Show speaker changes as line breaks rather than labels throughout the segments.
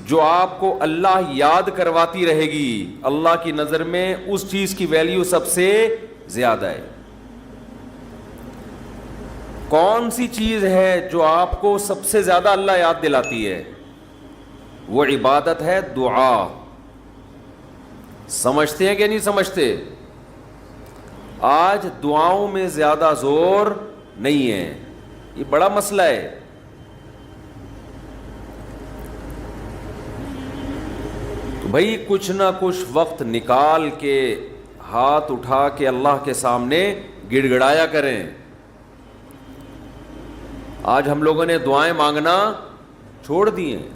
جو آپ کو اللہ یاد کرواتی رہے گی، اللہ کی نظر میں اس چیز کی ویلیو سب سے زیادہ ہے۔ کون سی چیز ہے جو آپ کو سب سے زیادہ اللہ یاد دلاتی ہے؟ وہ عبادت ہے دعا۔ سمجھتے ہیں کہ نہیں سمجھتے؟ آج دعاؤں میں زیادہ زور نہیں ہے، یہ بڑا مسئلہ ہے۔ تو بھائی کچھ نہ کچھ وقت نکال کے ہاتھ اٹھا کے اللہ کے سامنے گڑ گڑایا کریں۔ آج ہم لوگوں نے دعائیں مانگنا چھوڑ دی ہیں۔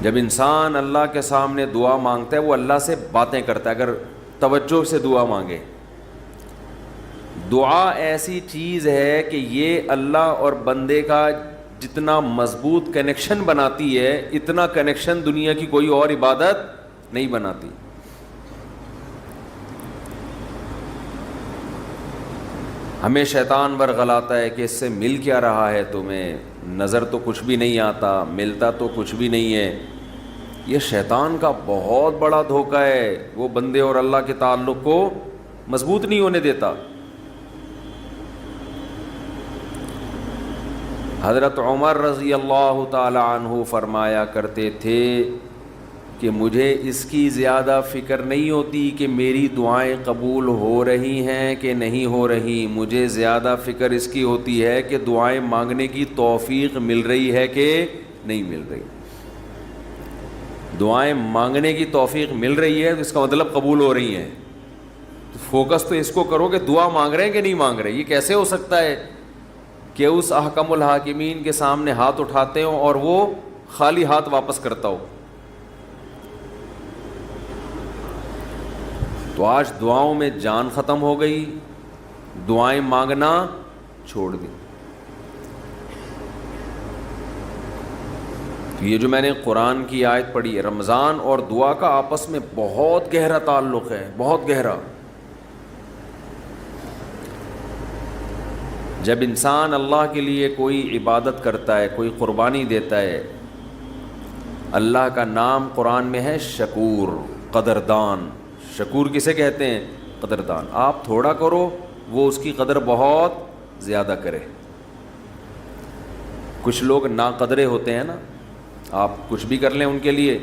جب انسان اللہ کے سامنے دعا مانگتا ہے وہ اللہ سے باتیں کرتا ہے، اگر توجہ سے دعا مانگے۔ دعا ایسی چیز ہے کہ یہ اللہ اور بندے کا جتنا مضبوط کنیکشن بناتی ہے، اتنا کنیکشن دنیا کی کوئی اور عبادت نہیں بناتی۔ ہمیں شیطان ورغلاتا ہے کہ اس سے مل کیا رہا ہے تمہیں، نظر تو کچھ بھی نہیں آتا، ملتا تو کچھ بھی نہیں ہے۔ یہ شیطان کا بہت بڑا دھوکہ ہے، وہ بندے اور اللہ کے تعلق کو مضبوط نہیں ہونے دیتا۔ حضرت عمر رضی اللہ تعالی عنہ فرمایا کرتے تھے کہ مجھے اس کی زیادہ فکر نہیں ہوتی کہ میری دعائیں قبول ہو رہی ہیں کہ نہیں ہو رہی، مجھے زیادہ فکر اس کی ہوتی ہے کہ دعائیں مانگنے کی توفیق مل رہی ہے کہ نہیں مل رہی۔ دعائیں مانگنے کی توفیق مل رہی ہے تو اس کا مطلب قبول ہو رہی ہیں۔ تو فوکس تو اس کو کرو کہ دعا مانگ رہے ہیں کہ نہیں مانگ رہے۔ یہ کیسے ہو سکتا ہے کہ اس احکم الحاکمین کے سامنے ہاتھ اٹھاتے ہوں اور وہ خالی ہاتھ واپس کرتا ہو؟ تو آج دعاؤں میں جان ختم ہو گئی، دعائیں مانگنا چھوڑ دی۔ یہ جو میں نے قرآن کی آیت پڑھی ہے، رمضان اور دعا کا آپس میں بہت گہرا تعلق ہے، بہت گہرا۔ جب انسان اللہ کے لیے کوئی عبادت کرتا ہے، کوئی قربانی دیتا ہے، اللہ کا نام قرآن میں ہے شکور، قدردان۔ شکور کسے کہتے ہیں؟ قدردان۔ آپ تھوڑا کرو، وہ اس کی قدر بہت زیادہ کرے۔ کچھ لوگ ناقدرے ہوتے ہیں نا، آپ کچھ بھی کر لیں ان کے لیے،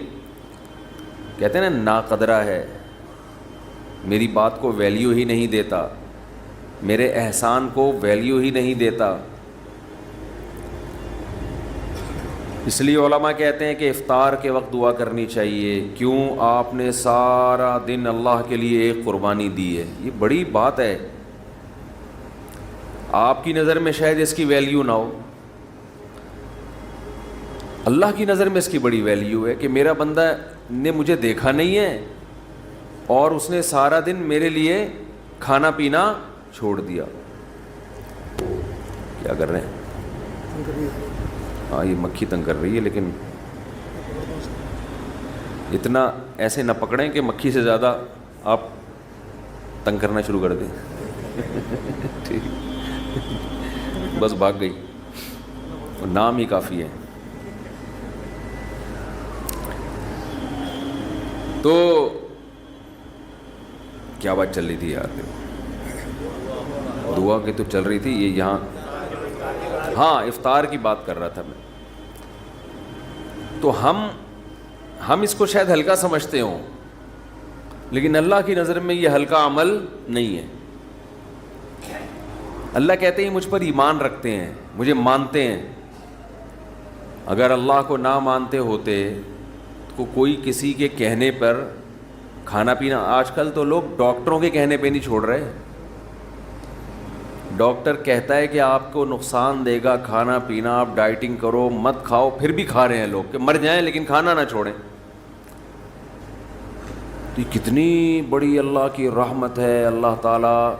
کہتے ہیں نا ناقدرہ ہے، میری بات کو ویلیو ہی نہیں دیتا، میرے احسان کو ویلیو ہی نہیں دیتا۔ اس لیے علماء کہتے ہیں کہ افطار کے وقت دعا کرنی چاہیے، کیوں؟ آپ نے سارا دن اللہ کے لیے ایک قربانی دی ہے، یہ بڑی بات ہے۔ آپ کی نظر میں شاید اس کی ویلیو نہ ہو، اللہ کی نظر میں اس کی بڑی ویلیو ہے کہ میرا بندہ نے مجھے دیکھا نہیں ہے اور اس نے سارا دن میرے لیے کھانا پینا چھوڑ دیا۔ کیا کر رہے ہیں؟ ہاں یہ مکھی تنگ کر رہی ہے، لیکن اتنا ایسے نہ پکڑیں کہ مکھی سے زیادہ آپ تنگ کرنا شروع کر دیں۔ ٹھیک، بس بھاگ گئی، نام ہی کافی ہے۔ تو کیا بات چل رہی تھی یار؟ دعا کی تو چل رہی تھی، یہ یہاں ہاں افطار کی بات کر رہا تھا میں۔ تو ہم اس کو شاید ہلکا سمجھتے ہوں، لیکن اللہ کی نظر میں یہ ہلکا عمل نہیں ہے۔ اللہ کہتے ہیں مجھ پر ایمان رکھتے ہیں، مجھے مانتے ہیں۔ اگر اللہ کو نہ مانتے ہوتے تو کوئی کسی کے کہنے پر کھانا پینا، آج کل تو لوگ ڈاکٹروں کے کہنے پہ نہیں چھوڑ رہے۔ ڈاکٹر کہتا ہے کہ آپ کو نقصان دے گا کھانا پینا، آپ ڈائٹنگ کرو، مت کھاؤ، پھر بھی کھا رہے ہیں لوگ کہ مر جائیں لیکن کھانا نہ چھوڑیں۔ تو یہ کتنی بڑی اللہ کی رحمت ہے، اللہ تعالیٰ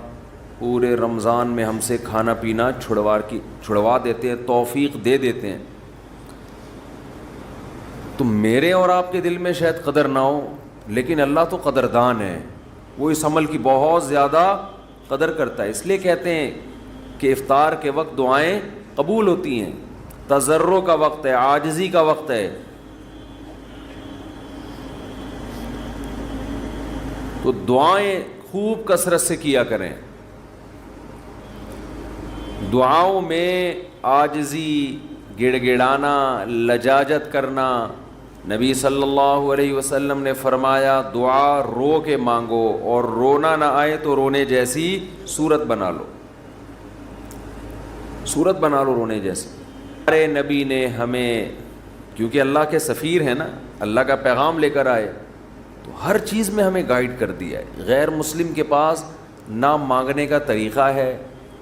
پورے رمضان میں ہم سے کھانا پینا چھڑوا دیتے ہیں، توفیق دے دیتے ہیں۔ تو میرے اور آپ کے دل میں شاید قدر نہ ہو، لیکن اللہ تو قدردان ہے، وہ اس عمل کی بہت زیادہ قدر کرتا ہے۔ اس لیے کہتے ہیں کہ افطار کے وقت دعائیں قبول ہوتی ہیں۔ تضرع کا وقت ہے، عاجزی کا وقت ہے. تو دعائیں خوب کثرت سے کیا کریں. دعاؤں میں عاجزی، گڑ گڑانا، لجاجت کرنا. نبی صلی اللہ علیہ وسلم نے فرمایا دعا رو کے مانگو، اور رونا نہ آئے تو رونے جیسی صورت بنا لو، صورت بنا لو رونے جیسی. ہمارے نبی نے ہمیں، کیونکہ اللہ کے سفیر ہیں نا، اللہ کا پیغام لے کر آئے، تو ہر چیز میں ہمیں گائیڈ کر دیا ہے. غیر مسلم کے پاس نہ مانگنے کا طریقہ ہے،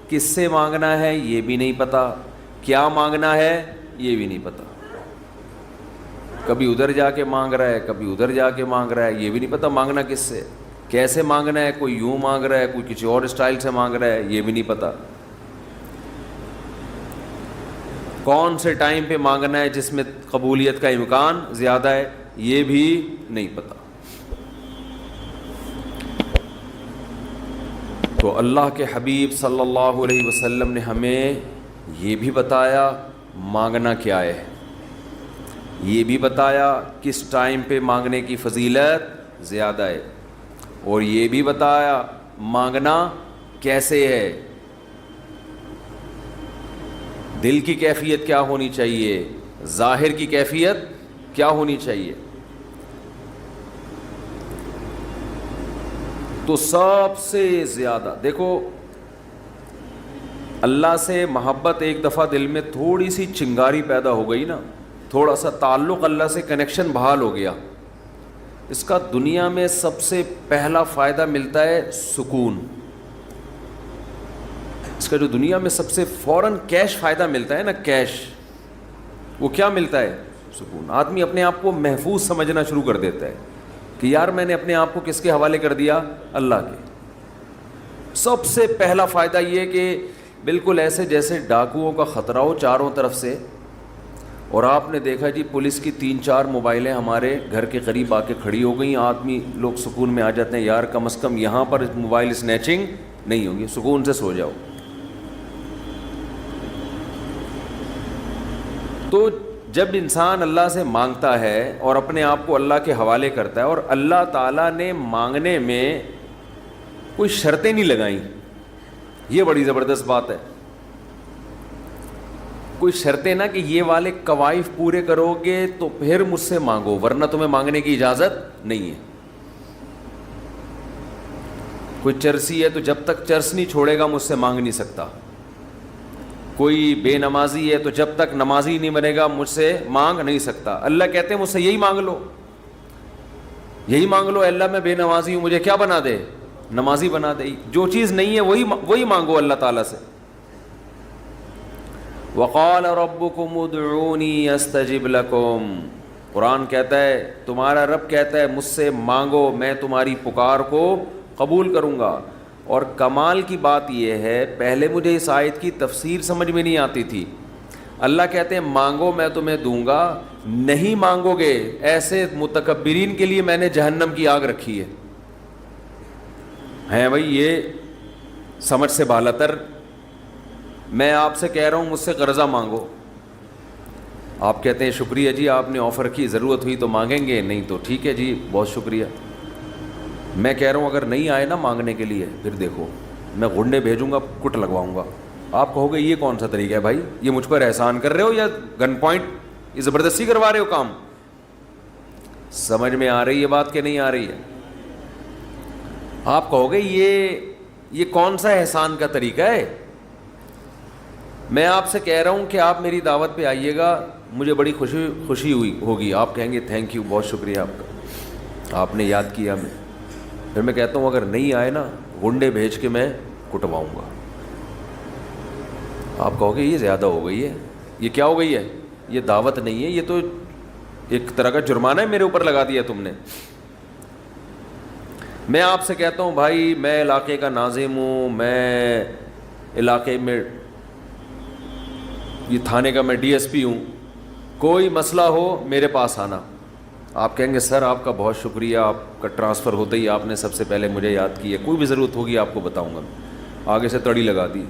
کس سے مانگنا ہے یہ بھی نہیں پتہ، کیا مانگنا ہے یہ بھی نہیں پتہ. کبھی ادھر جا کے مانگ رہا ہے، کبھی ادھر جا کے مانگ رہا ہے، یہ بھی نہیں پتہ مانگنا کس سے، کیسے مانگنا ہے. کوئی یوں مانگ رہا ہے، کوئی کسی اور اسٹائل سے مانگ رہا ہے، یہ بھی نہیں پتہ. کون سے ٹائم پہ مانگنا ہے جس میں قبولیت کا امکان زیادہ ہے، یہ بھی نہیں پتہ. تو اللہ کے حبیب صلی اللہ علیہ وسلم نے ہمیں یہ بھی بتایا مانگنا کیا ہے، یہ بھی بتایا کس ٹائم پہ مانگنے کی فضیلت زیادہ ہے، اور یہ بھی بتایا مانگنا کیسے ہے، دل کی کیفیت کیا ہونی چاہیے، ظاہر کی کیفیت کیا ہونی چاہیے. تو سب سے زیادہ دیکھو، اللہ سے محبت ایک دفعہ دل میں تھوڑی سی چنگاری پیدا ہو گئی نا، تھوڑا سا تعلق اللہ سے کنیکشن بحال ہو گیا، اس کا دنیا میں سب سے پہلا فائدہ ملتا ہے سکون. اس کا جو دنیا میں سب سے فوراً کیش فائدہ ملتا ہے نا، کیش، وہ کیا ملتا ہے؟ سکون. آدمی اپنے آپ کو محفوظ سمجھنا شروع کر دیتا ہے کہ یار میں نے اپنے آپ کو کس کے حوالے کر دیا؟ اللہ کے. سب سے پہلا فائدہ یہ کہ بالکل ایسے جیسے ڈاکوؤں کا خطرہ ہو چاروں طرف سے، اور آپ نے دیکھا جی پولیس کی 3-4 موبائلیں ہمارے گھر کے قریب آ کے کھڑی ہو گئیں، آدمی لوگ سکون میں آ جاتے ہیں، یار کم از کم یہاں پر موبائل اسنیچنگ نہیں ہوگی، سکون سے سو جاؤ. تو جب انسان اللہ سے مانگتا ہے اور اپنے آپ کو اللہ کے حوالے کرتا ہے، اور اللہ تعالیٰ نے مانگنے میں کوئی شرطیں نہیں لگائیں، یہ بڑی زبردست بات ہے. کوئی شرطیں نہ کہ یہ والے قوائف پورے کرو گے تو پھر مجھ سے مانگو، ورنہ تمہیں مانگنے کی اجازت نہیں ہے. کوئی چرسی ہے تو جب تک چرس نہیں چھوڑے گا مجھ سے مانگ نہیں سکتا. کوئی بے نمازی ہے تو جب تک نمازی نہیں بنے گا مجھ سے مانگ نہیں سکتا. اللہ کہتے ہیں مجھ سے یہی مانگ لو، یہی مانگ لو، اللہ میں بے نمازی ہوں، مجھے کیا بنا دے؟ نمازی بنا دے. جو چیز نہیں ہے وہی مانگو اللہ تعالیٰ سے. وقال ربکم ادعونی استجب لکم، قرآن کہتا ہے، تمہارا رب کہتا ہے مجھ سے مانگو میں تمہاری پکار کو قبول کروں گا. اور کمال کی بات یہ ہے، پہلے مجھے اس آیت کی تفسیر سمجھ میں نہیں آتی تھی. اللہ کہتے ہیں مانگو میں تمہیں دوں گا، نہیں مانگو گے ایسے متکبرین کے لیے میں نے جہنم کی آگ رکھی ہے بھائی. یہ سمجھ سے بالاتر. میں آپ سے کہہ رہا ہوں مجھ سے قرضہ مانگو، آپ کہتے ہیں شکریہ جی آپ نے آفر کی، ضرورت ہوئی تو مانگیں گے، نہیں تو ٹھیک ہے جی بہت شکریہ. میں کہہ رہا ہوں اگر نہیں آئے نا مانگنے کے لیے، پھر دیکھو میں غنڈے بھیجوں گا، کٹ لگواؤں گا. آپ کہو گے یہ کون سا طریقہ ہے بھائی، یہ مجھ پر احسان کر رہے ہو یا گن پوائنٹ یہ زبردستی کروا رہے ہو کام؟ سمجھ میں آ رہی ہے بات کہ نہیں آ رہی ہے؟ آپ کہو گے یہ کون سا احسان کا طریقہ ہے. میں آپ سے کہہ رہا ہوں کہ آپ میری دعوت پہ آئیے گا، مجھے بڑی خوشی ہوگی. آپ کہیں گے تھینک یو، بہت شکریہ آپ کا، آپ نے یاد کیا ہمیں. پھر میں کہتا ہوں اگر نہیں آئے نا غنڈے بھیج کے میں کٹواؤں گا. آپ کہو گے یہ زیادہ ہو گئی ہے، یہ کیا ہو گئی ہے، یہ دعوت نہیں ہے، یہ تو ایک طرح کا جرمانہ ہے میرے اوپر لگا دیا تم نے. میں آپ سے کہتا ہوں بھائی میں علاقے کا ناظم ہوں، میں علاقے میں یہ تھانے کا میں ڈی ایس پی ہوں، کوئی مسئلہ ہو میرے پاس آنا. آپ کہیں گے سر آپ کا بہت شکریہ، آپ کا ٹرانسفر ہوتے ہی آپ نے سب سے پہلے مجھے یاد کیا، کوئی بھی ضرورت ہوگی آپ کو بتاؤں گا. آگے سے تڑی لگا دی.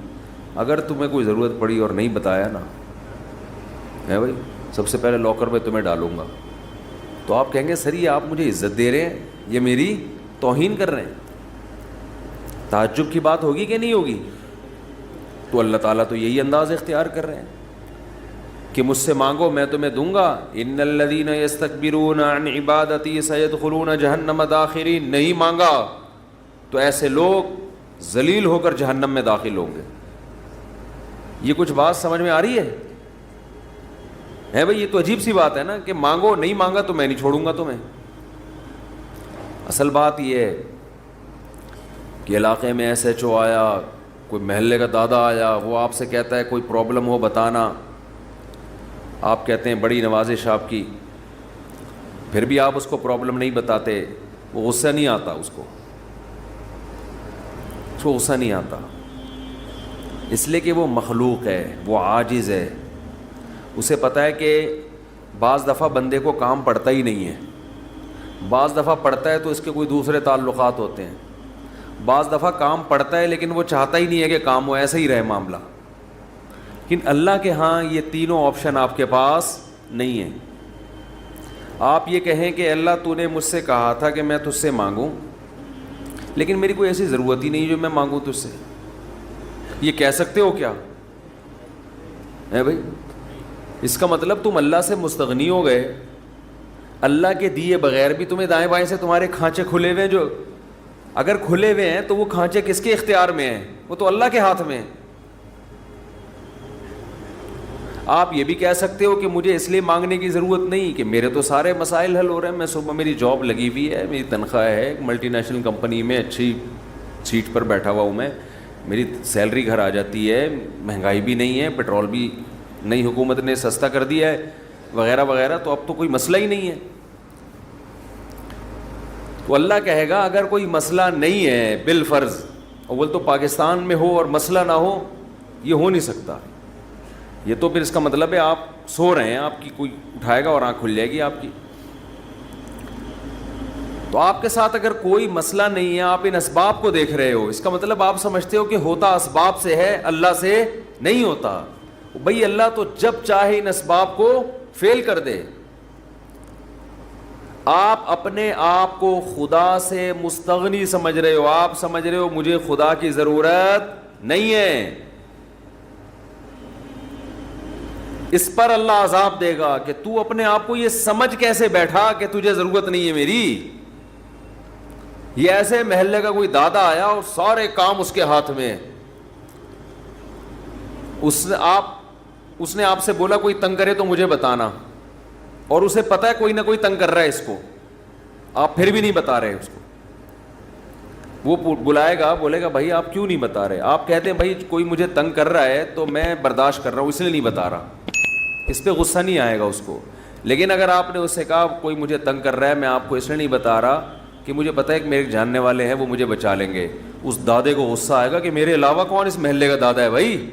اگر تمہیں کوئی ضرورت پڑی اور نہیں بتایا نا ہے بھائی، سب سے پہلے لاکر میں تمہیں ڈالوں گا. تو آپ کہیں گے سر یہ آپ مجھے عزت دے رہے ہیں، یہ میری توہین کر رہے ہیں. تعجب کی بات ہوگی کہ نہیں ہوگی؟ تو اللہ تعالیٰ تو یہی انداز اختیار کر رہے ہیں کہ مجھ سے مانگو میں تمہیں دوں گا. ان الذین یستکبرون عن عبادتی سیدخلون جہنم داخرین. نہیں مانگا تو ایسے لوگ ذلیل ہو کر جہنم میں داخل ہوں گے. یہ کچھ بات سمجھ میں آ رہی ہے بھائی؟ یہ تو عجیب سی بات ہے نا کہ مانگو، نہیں مانگا تو میں نہیں چھوڑوں گا تمہیں. اصل بات یہ ہے کہ علاقے میں ایس ایچ او آیا، کوئی محلے کا دادا آیا، وہ آپ سے کہتا ہے کوئی پرابلم ہو بتانا، آپ کہتے ہیں بڑی نوازش آپ کی، پھر بھی آپ اس کو پرابلم نہیں بتاتے، وہ غصہ نہیں آتا، اس کو غصہ نہیں آتا، اس لیے کہ وہ مخلوق ہے، وہ عاجز ہے. اسے پتہ ہے کہ بعض دفعہ بندے کو کام پڑتا ہی نہیں ہے، بعض دفعہ پڑتا ہے تو اس کے کوئی دوسرے تعلقات ہوتے ہیں، بعض دفعہ کام پڑتا ہے لیکن وہ چاہتا ہی نہیں ہے کہ کام ہو، ایسا ہی رہے معاملہ. لیکن اللہ کے ہاں یہ تینوں آپشن آپ کے پاس نہیں ہیں. آپ یہ کہیں کہ اللہ تو نے مجھ سے کہا تھا کہ میں تجھ سے مانگوں، لیکن میری کوئی ایسی ضرورت ہی نہیں جو میں مانگوں تجھ سے. یہ کہہ سکتے ہو کیا ہے بھائی؟ اس کا مطلب تم اللہ سے مستغنی ہو گئے. اللہ کے دیے بغیر بھی تمہیں دائیں بائیں سے تمہارے کھانچے کھلے ہوئے ہیں، جو اگر کھلے ہوئے ہیں تو وہ کھانچے کس کے اختیار میں ہیں؟ وہ تو اللہ کے ہاتھ میں ہیں. آپ یہ بھی کہہ سکتے ہو کہ مجھے اس لیے مانگنے کی ضرورت نہیں کہ میرے تو سارے مسائل حل ہو رہے ہیں، میں صبح میری جاب لگی ہوئی ہے، میری تنخواہ ہے، ایک ملٹی نیشنل کمپنی میں اچھی سیٹ پر بیٹھا ہوا ہوں میں، میری سیلری گھر آ جاتی ہے، مہنگائی بھی نہیں ہے، پیٹرول بھی نئی حکومت نے سستا کر دیا ہے وغیرہ وغیرہ، تو اب تو کوئی مسئلہ ہی نہیں ہے. تو اللہ کہے گا اگر کوئی مسئلہ نہیں ہے بالفرض، اول تو پاکستان میں ہو اور مسئلہ نہ ہو، یہ ہو نہیں سکتا. یہ تو پھر اس کا مطلب ہے آپ سو رہے ہیں، آپ کی کوئی اٹھائے گا اور آنکھ کھل جائے گی آپ کی. تو آپ کے ساتھ اگر کوئی مسئلہ نہیں ہے، آپ ان اسباب کو دیکھ رہے ہو، اس کا مطلب آپ سمجھتے ہو کہ ہوتا اسباب سے ہے، اللہ سے نہیں ہوتا. بھئی اللہ تو جب چاہے ان اسباب کو فیل کر دے. آپ اپنے آپ کو خدا سے مستغنی سمجھ رہے ہو، آپ سمجھ رہے ہو مجھے خدا کی ضرورت نہیں ہے. اس پر اللہ عذاب دے گا کہ تو اپنے آپ کو یہ سمجھ کیسے بیٹھا کہ تجھے ضرورت نہیں ہے میری. یہ ایسے محلے کا کوئی دادا آیا اور سارے کام اس کے ہاتھ میں، اس نے آپ سے بولا کوئی تنگ کرے تو مجھے بتانا، اور اسے پتا ہے کوئی نہ کوئی تنگ کر رہا ہے اس کو، آپ پھر بھی نہیں بتا رہے اس کو. وہ بلائے گا، بولے گا بھائی آپ کیوں نہیں بتا رہے؟ آپ کہتے ہیں بھائی کوئی مجھے تنگ کر رہا ہے تو میں برداشت کر رہا ہوں، اس لیے نہیں بتا رہا. اس پہ غصہ نہیں آئے گا اس کو. لیکن اگر آپ نے اس سے کہا کوئی مجھے تنگ کر رہا ہے، میں آپ کو اس لیے نہیں بتا رہا کہ مجھے پتہ ہے کہ میرے جاننے والے ہیں وہ مجھے بچا لیں گے، اس دادے کو غصہ آئے گا کہ میرے علاوہ کون اس محلے کا دادا ہے بھائی.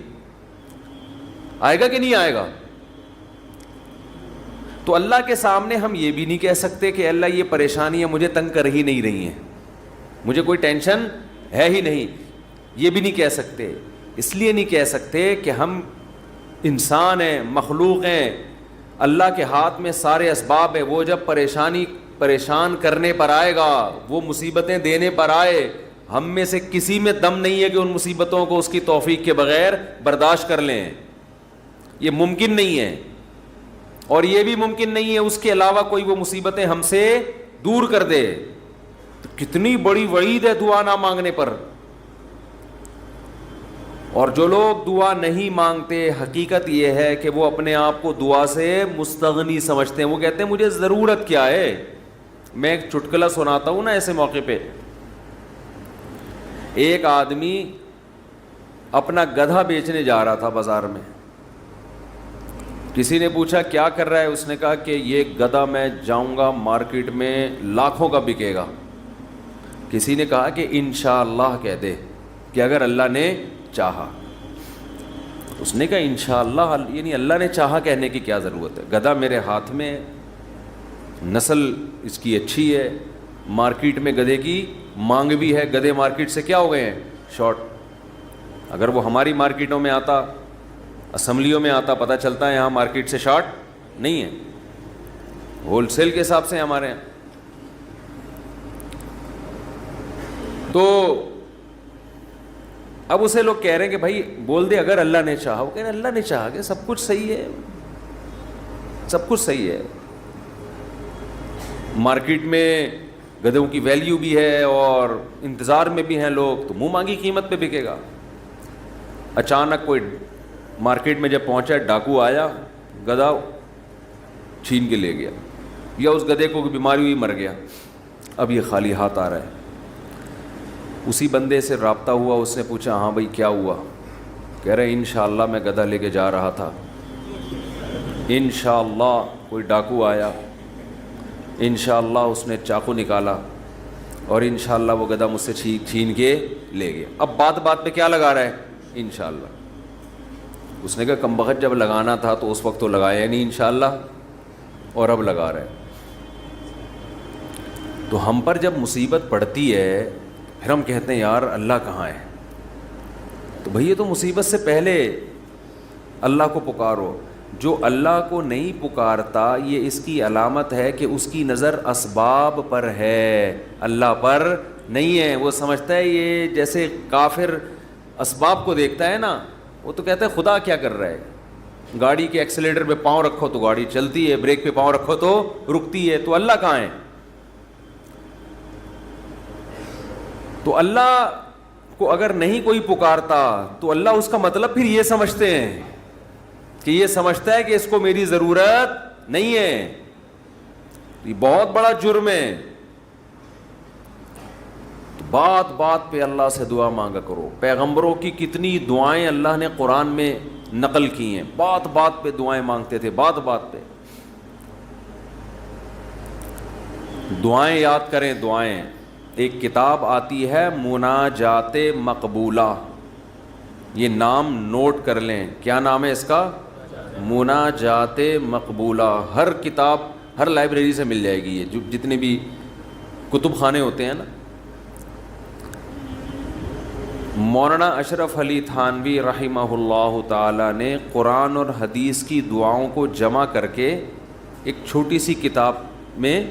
آئے گا کہ نہیں آئے گا؟ تو اللہ کے سامنے ہم یہ بھی نہیں کہہ سکتے کہ اللہ یہ پریشانیاں مجھے تنگ کر ہی نہیں رہی ہیں، مجھے کوئی ٹینشن ہے ہی نہیں، یہ بھی نہیں کہہ سکتے. اس لیے نہیں کہہ سکتے کہ ہم انسان ہیں، مخلوق ہیں، اللہ کے ہاتھ میں سارے اسباب ہیں. وہ جب پریشان کرنے پر آئے گا، وہ مصیبتیں دینے پر آئے، ہم میں سے کسی میں دم نہیں ہے کہ ان مصیبتوں کو اس کی توفیق کے بغیر برداشت کر لیں. یہ ممکن نہیں ہے. اور یہ بھی ممکن نہیں ہے اس کے علاوہ کوئی وہ مصیبتیں ہم سے دور کر دے. تو کتنی بڑی وعید ہے دعا نہ مانگنے پر. اور جو لوگ دعا نہیں مانگتے، حقیقت یہ ہے کہ وہ اپنے آپ کو دعا سے مستغنی سمجھتے ہیں. وہ کہتے ہیں مجھے ضرورت کیا ہے. میں ایک چٹکلا سناتا ہوں نا ایسے موقع پہ. ایک آدمی اپنا گدھا بیچنے جا رہا تھا بازار میں. کسی نے پوچھا کیا کر رہا ہے؟ اس نے کہا کہ یہ گدھا میں جاؤں گا مارکیٹ میں لاکھوں کا بکے گا. کسی نے کہا کہ انشاءاللہ کہہ دے کہ اگر اللہ نے چاہا. اس نے کہا انشاءاللہ، یعنی اللہ نے چاہا کہنے کی کیا ضرورت ہے؟ گدھا میرے ہاتھ میں، نسل اس کی اچھی ہے، مارکیٹ میں گدھے کی مانگ بھی ہے. گدھے مارکیٹ سے کیا ہو گئے ہیں؟ شارٹ. اگر وہ ہماری مارکیٹوں میں آتا اسمبلیوں میں آتا پتہ چلتا ہے یہاں مارکیٹ سے شارٹ نہیں ہے, ہول سیل کے حساب سے ہمارے یہاں. تو اب اسے لوگ کہہ رہے ہیں کہ بھائی بول دے اگر اللہ نے چاہا. وہ کہہ رہے ہیں اللہ نے چاہا کہ سب کچھ صحیح ہے, سب کچھ صحیح ہے. مارکیٹ میں گدھوں کی ویلیو بھی ہے اور انتظار میں بھی ہیں لوگ, تو منہ مانگی قیمت پہ بکے گا. اچانک کوئی مارکیٹ میں جب پہنچا, ڈاکو آیا, گدھا چھین کے لے گیا, یا اس گدھے کو بیماری ہوئی مر گیا, اب یہ خالی ہاتھ آ رہا ہے. اسی بندے سے رابطہ ہوا, اس نے پوچھا ہاں بھائی کیا ہوا؟ کہہ رہے انشاءاللہ میں گدھا لے کے جا رہا تھا, انشاءاللہ کوئی ڈاکو آیا, انشاءاللہ اس نے چاقو نکالا اور انشاءاللہ وہ گدھا مجھ سے چھین کے لے گیا. اب بات بات پہ کیا لگا رہا ہے؟ انشاءاللہ. اس نے کہا کم بخت جب لگانا تھا تو اس وقت تو لگایا نہیں انشاءاللہ, اور اب لگا رہا ہے. تو ہم پر جب مصیبت پڑتی ہے پھر ہم کہتے ہیں یار اللہ کہاں ہے؟ تو بھئی یہ تو مصیبت سے پہلے اللہ کو پکارو. جو اللہ کو نہیں پکارتا یہ اس کی علامت ہے کہ اس کی نظر اسباب پر ہے, اللہ پر نہیں ہے. وہ سمجھتا ہے یہ جیسے کافر اسباب کو دیکھتا ہے نا, وہ تو کہتا ہے خدا کیا کر رہا ہے؟ گاڑی کے ایکسیلیٹر پہ پاؤں رکھو تو گاڑی چلتی ہے, بریک پہ پاؤں رکھو تو رکتی ہے, تو اللہ کہاں ہے؟ تو اللہ کو اگر نہیں کوئی پکارتا تو اللہ اس کا مطلب پھر یہ سمجھتے ہیں کہ یہ سمجھتا ہے کہ اس کو میری ضرورت نہیں ہے. یہ بہت بڑا جرم ہے. تو بات بات پہ اللہ سے دعا مانگا کرو. پیغمبروں کی کتنی دعائیں اللہ نے قرآن میں نقل کی ہیں, بات بات پہ دعائیں مانگتے تھے, بات بات پہ. دعائیں یاد کریں, دعائیں. ایک کتاب آتی ہے مناجات مقبولہ, یہ نام نوٹ کر لیں. کیا نام ہے اس کا؟ مناجات مقبولہ. ہر کتاب ہر لائبریری سے مل جائے گی, یہ جو جتنے بھی کتب خانے ہوتے ہیں نا. مولانا اشرف علی تھانوی رحمہ اللہ تعالی نے قرآن اور حدیث کی دعاؤں کو جمع کر کے ایک چھوٹی سی کتاب میں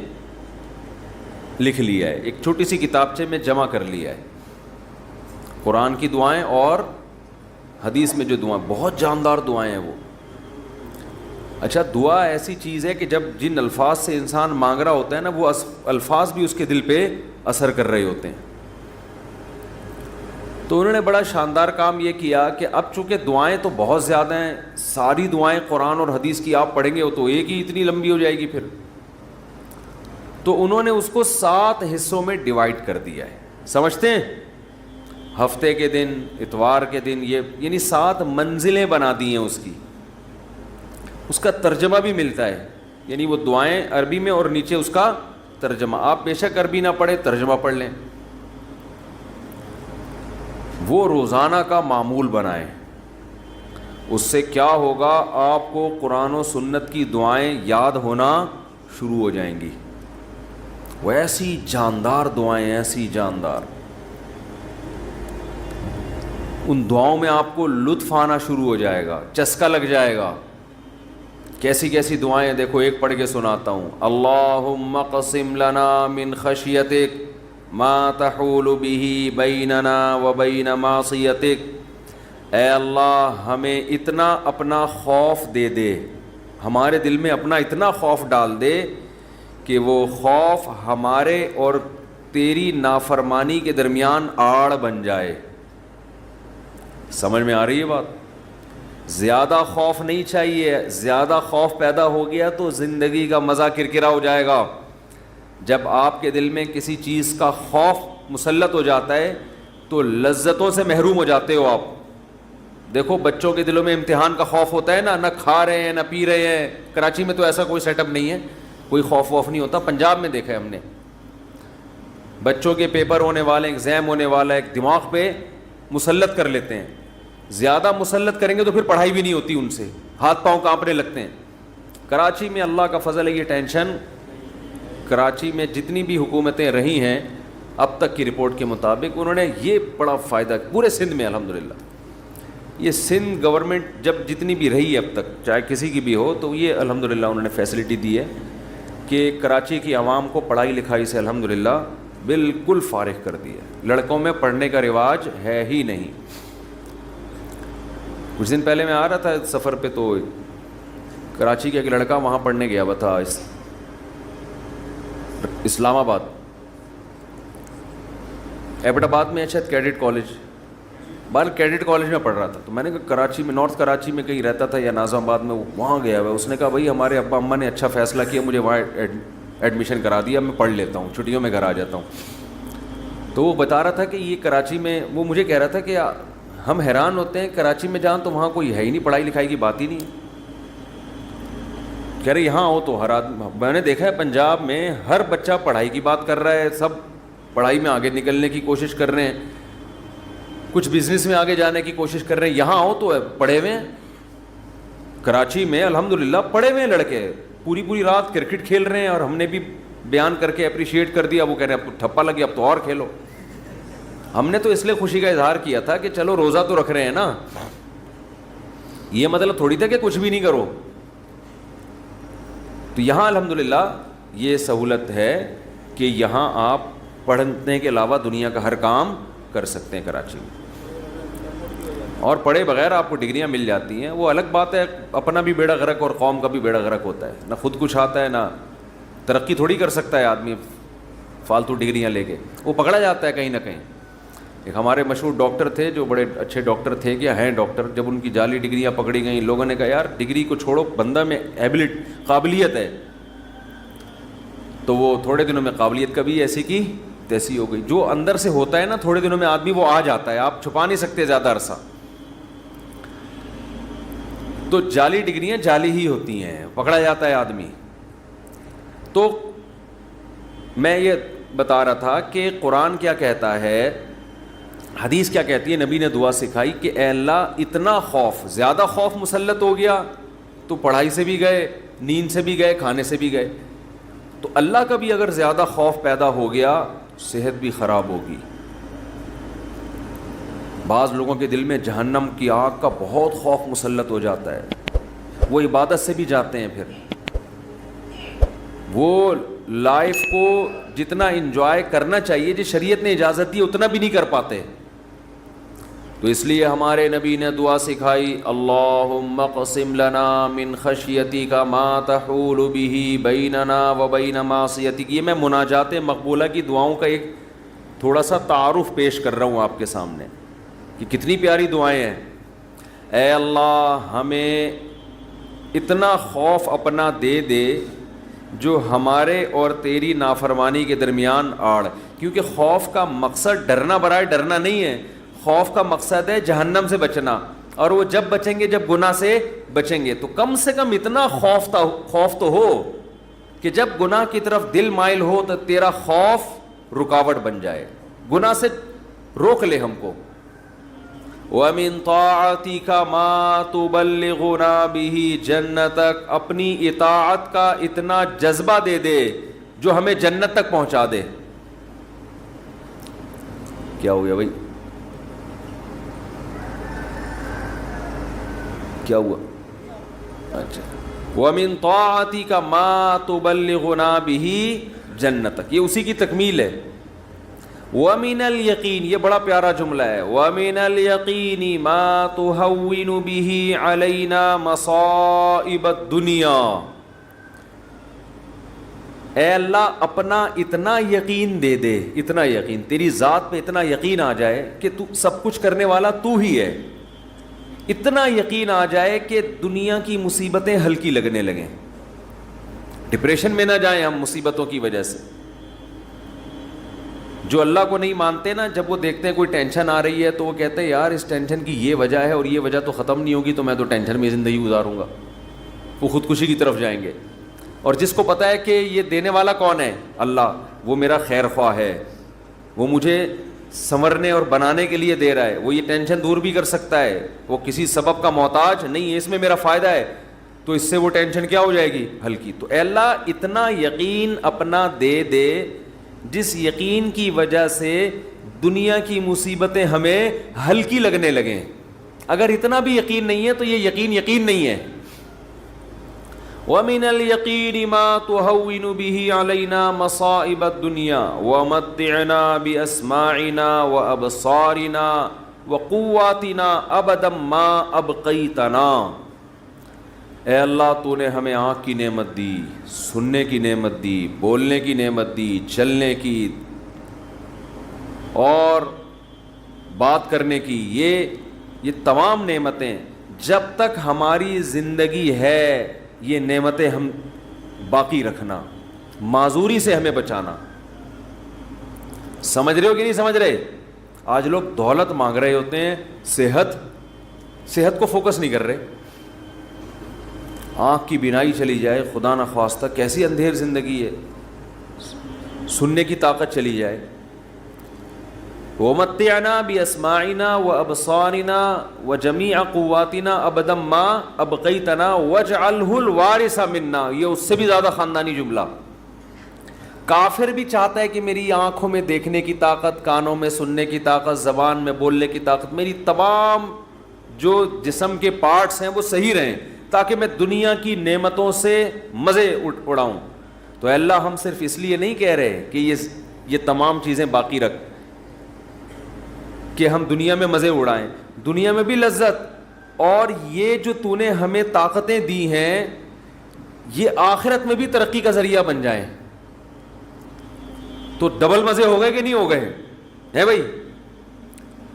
لکھ لیا ہے, ایک چھوٹی سی کتابچے میں جمع کر لیا ہے. قرآن کی دعائیں اور حدیث میں جو دعائیں, بہت جاندار دعائیں ہیں وہ. اچھا, دعا ایسی چیز ہے کہ جب جن الفاظ سے انسان مانگ رہا ہوتا ہے نا, وہ الفاظ بھی اس کے دل پہ اثر کر رہے ہوتے ہیں. تو انہوں نے بڑا شاندار کام یہ کیا کہ اب چونکہ دعائیں تو بہت زیادہ ہیں, ساری دعائیں قرآن اور حدیث کی آپ پڑھیں گے تو ایک ہی اتنی لمبی ہو جائے گی پھر. تو انہوں نے اس کو 7 حصوں میں ڈیوائیڈ کر دیا ہے. سمجھتے ہیں؟ ہفتے کے دن, اتوار کے دن, یہ یعنی 7 منزلیں بنا دی ہیں اس کی. اس کا ترجمہ بھی ملتا ہے, یعنی وہ دعائیں عربی میں اور نیچے اس کا ترجمہ. آپ بے شک عربی نہ پڑھیں, ترجمہ پڑھ لیں. وہ روزانہ کا معمول بنائیں. اس سے کیا ہوگا, آپ کو قرآن و سنت کی دعائیں یاد ہونا شروع ہو جائیں گی. وہ ایسی جاندار دعائیں, ایسی جاندار. ان دعاؤں میں آپ کو لطف آنا شروع ہو جائے گا, چسکا لگ جائے گا. کیسی کیسی دعائیں دیکھو, ایک پڑھ کے سناتا ہوں. اللہم اقسم لنا من خشیتک ما تحول به بیننا وبین معصیتک. اے اللہ ہمیں اتنا اپنا خوف دے دے, ہمارے دل میں اپنا اتنا خوف ڈال دے کہ وہ خوف ہمارے اور تیری نافرمانی کے درمیان آڑ بن جائے. سمجھ میں آ رہی ہے بات؟ زیادہ خوف نہیں چاہیے. زیادہ خوف پیدا ہو گیا تو زندگی کا مزہ کرکرا ہو جائے گا. جب آپ کے دل میں کسی چیز کا خوف مسلط ہو جاتا ہے تو لذتوں سے محروم ہو جاتے ہو آپ. دیکھو بچوں کے دلوں میں امتحان کا خوف ہوتا ہے نا, نہ کھا رہے ہیں نہ پی رہے ہیں. کراچی میں تو ایسا کوئی سیٹ اپ نہیں ہے, کوئی خوف ووف نہیں ہوتا. پنجاب میں دیکھا ہے ہم نے, بچوں کے پیپر ہونے والے, ایگزام ہونے والا, ایک دماغ پہ مسلط کر لیتے ہیں. زیادہ مسلط کریں گے تو پھر پڑھائی بھی نہیں ہوتی ان سے, ہاتھ پاؤں کانپنے لگتے ہیں. کراچی میں اللہ کا فضل ہے, یہ ٹینشن. کراچی میں جتنی بھی حکومتیں رہی ہیں اب تک کی رپورٹ کے مطابق, انہوں نے یہ بڑا فائدہ پورے سندھ میں الحمدللہ یہ سندھ گورنمنٹ جب جتنی بھی رہی ہے اب تک، چاہے کسی کی بھی ہو، تو یہ الحمدللہ انہوں نے فیسلٹی دی ہے کہ کراچی کی عوام کو پڑھائی لکھائی سے الحمدللہ بالکل فارغ کر دی ہے. لڑکوں میں پڑھنے کا رواج ہے ہی نہیں. کچھ دن پہلے میں آ رہا تھا سفر پہ، تو کراچی کا ایک لڑکا وہاں پڑھنے گیا ہوا تھا، اسلام آباد، ایبٹ آباد میں شاید کیڈٹ کالج، کیڈٹ کالج میں پڑھ رہا تھا. تو میں نے کہا کراچی میں، نارتھ کراچی میں کہیں رہتا تھا یا ناظم آباد میں، وہاں گیا ہوا. اس نے کہا بھائی ہمارے ابا اماں نے اچھا فیصلہ کیا، مجھے وہاں ایڈمیشن کرا دیا، میں پڑھ لیتا ہوں، چھٹیوں میں گھر آ جاتا ہوں. تو وہ بتا رہا تھا کہ یہ کراچی میں، وہ مجھے کہہ رہا تھا کہ ہم حیران ہوتے ہیں کراچی میں جان تو وہاں کوئی ہے ہی نہیں، پڑھائی لکھائی کی بات ہی نہیں. کہہ رہے یہاں ہو تو ہر آدمی، میں نے دیکھا ہے پنجاب میں ہر بچہ پڑھائی کی بات کر رہا ہے، سب پڑھائی میں آگے نکلنے کی کوشش کر رہے ہیں، کچھ بزنس میں آگے جانے کی کوشش کر رہے ہیں. یہاں ہو تو پڑھے ہوئے ہیں. کراچی میں الحمدللہ پڑھے ہوئے ہیں لڑکے، پوری رات کرکٹ کھیل رہے ہیں، اور ہم نے بھی بیان کر کے اپریشیٹ کر دیا. وہ کہہ رہے ہیں اب ٹھپا لگی، اب تو اور کھیلو. ہم نے تو اس لیے خوشی کا اظہار کیا تھا کہ چلو روزہ تو رکھ رہے ہیں نا، یہ مطلب تھوڑی تھا کہ کچھ بھی نہیں کرو. تو یہاں الحمدللہ یہ سہولت ہے کہ یہاں آپ پڑھنے کے علاوہ دنیا کا ہر کام کر سکتے ہیں کراچی میں، اور پڑھے بغیر آپ کو ڈگریاں مل جاتی ہیں. وہ الگ بات ہے، اپنا بھی بیڑا غرق اور قوم کا بھی بیڑا غرق ہوتا ہے. نہ خود کچھ آتا ہے، نہ ترقی تھوڑی کر سکتا ہے آدمی فالتو ڈگریاں لے کے، وہ پکڑا جاتا ہے کہیں نہ کہیں. ایک ہمارے مشہور ڈاکٹر تھے جو بڑے اچھے ڈاکٹر تھے، کیا ہیں ڈاکٹر، جب ان کی جعلی ڈگریاں پکڑی گئیں، لوگوں نے کہا یار ڈگری کو چھوڑو، بندہ میں قابلیت ہے. تو وہ تھوڑے دنوں میں قابلیت کبھی ایسی کی تیسی ہو گئی. جو اندر سے ہوتا ہے نا تھوڑے دنوں میں آدمی وہ آ جاتا ہے، آپ چھپا نہیں سکتے زیادہ عرصہ. تو جعلی ڈگریاں جعلی ہی ہوتی ہیں، پکڑا جاتا ہے آدمی. تو میں یہ بتا رہا تھا کہ قرآن کیا کہتا ہے، حدیث کیا کہتی ہے، نبی نے دعا سکھائی کہ اے اللہ اتنا خوف، زیادہ خوف مسلط ہو گیا تو پڑھائی سے بھی گئے، نیند سے بھی گئے، کھانے سے بھی گئے. تو اللہ کا بھی اگر زیادہ خوف پیدا ہو گیا صحت بھی خراب ہوگی. بعض لوگوں کے دل میں جہنم کی آگ کا بہت خوف مسلط ہو جاتا ہے، وہ عبادت سے بھی جاتے ہیں، پھر وہ لائف کو جتنا انجوائے کرنا چاہیے جس شریعت نے اجازت دی اتنا بھی نہیں کر پاتے. تو اس لیے ہمارے نبی نے دعا سکھائی، اللہم اقسم لنا من خشیتک ما تحول به بیننا وبین معصیتک. یہ میں مناجات مقبولہ کی دعاؤں کا ایک تھوڑا سا تعارف پیش کر رہا ہوں آپ کے سامنے کہ کتنی پیاری دعائیں ہیں. اے اللہ ہمیں اتنا خوف اپنا دے دے جو ہمارے اور تیری نافرمانی کے درمیان آڑ. کیونکہ خوف کا مقصد ڈرنا برائے ڈرنا نہیں ہے، خوف کا مقصد ہے جہنم سے بچنا، اور وہ جب بچیں گے جب گناہ سے بچیں گے. تو کم سے کم اتنا خوف تو ہو کہ جب گناہ کی طرف دل مائل ہو تو تیرا خوف رکاوٹ بن جائے، گناہ سے روک لے ہم کو. وَمِن طَاعَتِكَ مَا تُبَلِّغُنَا بِهِ جَنَّتَكَ. اپنی اطاعت کا اتنا جذبہ دے دے جو ہمیں جنت تک پہنچا دے. کیا ہو گیا بھائی، کیا ہوا؟ اچھا، وَمِن طَاعَتِكَ مَا تُبَلِّغُنَا بِهِ جَنَّتَكَ، یہ اسی کی تکمیل ہے. وَمِنَ الْيَقِينِ، یہ بڑا پیارا جملہ ہے، وَمِنَ الْيَقِينِ مَا تُهَوِّنُ بِهِ عَلَيْنَا مَصَائِبَ الدُّنْيَا. اے اللہ اپنا اتنا یقین دے دے، اتنا یقین، تیری ذات پہ اتنا یقین آ جائے کہ تو سب کچھ کرنے والا تو ہی ہے. اتنا یقین آ جائے کہ دنیا کی مصیبتیں ہلکی لگنے لگیں، ڈپریشن میں نہ جائیں ہم مصیبتوں کی وجہ سے. جو اللہ کو نہیں مانتے نا، جب وہ دیکھتے ہیں کوئی ٹینشن آ رہی ہے تو وہ کہتے ہیں یار اس ٹینشن کی یہ وجہ ہے اور یہ وجہ تو ختم نہیں ہوگی، تو میں تو ٹینشن میں زندگی گزاروں گا. وہ خودکشی کی طرف جائیں گے. اور جس کو پتہ ہے کہ یہ دینے والا کون ہے، اللہ، وہ میرا خیر خواہ ہے، وہ مجھے سنورنے اور بنانے کے لیے دے رہا ہے، وہ یہ ٹینشن دور بھی کر سکتا ہے، وہ کسی سبب کا محتاج نہیں ہے، اس میں میرا فائدہ ہے، تو اس سے وہ ٹینشن کیا ہو جائے گی، ہلکی. تو اے اللہ اتنا یقین اپنا دے دے جس یقین کی وجہ سے دنیا کی مصیبتیں ہمیں ہلکی لگنے لگیں. اگر اتنا بھی یقین نہیں ہے تو یہ یقین نہیں ہے. وَمِنَ الْيَقِينِ مَا تُهَوِّنُ بِهِ عَلَيْنَا مَصَائِبَ الدُّنْيَا وَمَتِّعْنَا بِأَسْمَاعِنَا وَأَبْصَارِنَا وَقُوَّاتِنَا أَبَدًا مَا أَبْقَيْتَنَا. اے اللہ تو نے ہمیں آنکھ کی نعمت دی, سننے کی نعمت دی, بولنے کی نعمت دی, چلنے کی اور بات کرنے کی, یہ تمام نعمتیں جب تک ہماری زندگی ہے یہ نعمتیں ہم باقی رکھنا, معذوری سے ہمیں بچانا. سمجھ رہے ہو کہ نہیں سمجھ رہے؟ آج لوگ دولت مانگ رہے ہوتے ہیں, صحت کو فوکس نہیں کر رہے. آنکھ کی بینائی چلی جائے خدا نخواستہ, کیسی اندھیر زندگی ہے. سننے کی طاقت چلی جائے. وَمَتِّعْنَا بِأَسْمَاعِنَا وَأَبْصَارِنَا وَجَمِيعَ قُوَّاتِنَا أَبَدًا مَا أَبْقَيْتَنَا وَاجْعَلْهُ الْوَارِثَ مِنَّا. یہ اس سے بھی زیادہ خاندانی جملہ. کافر بھی چاہتا ہے کہ میری آنکھوں میں دیکھنے کی طاقت, کانوں میں سننے کی طاقت, زبان میں بولنے کی طاقت, میری تمام جو جسم کے پارٹس ہیں وہ صحیح رہیں تاکہ میں دنیا کی نعمتوں سے مزے اڑاؤں. تو اے اللہ ہم صرف اس لیے نہیں کہہ رہے کہ یہ تمام چیزیں باقی رکھ کہ ہم دنیا میں مزے اڑائیں, دنیا میں بھی لذت, اور یہ جو تو نے ہمیں طاقتیں دی ہیں یہ آخرت میں بھی ترقی کا ذریعہ بن جائیں. تو ڈبل مزے ہو گئے کہ نہیں ہو گئے ہے بھائی؟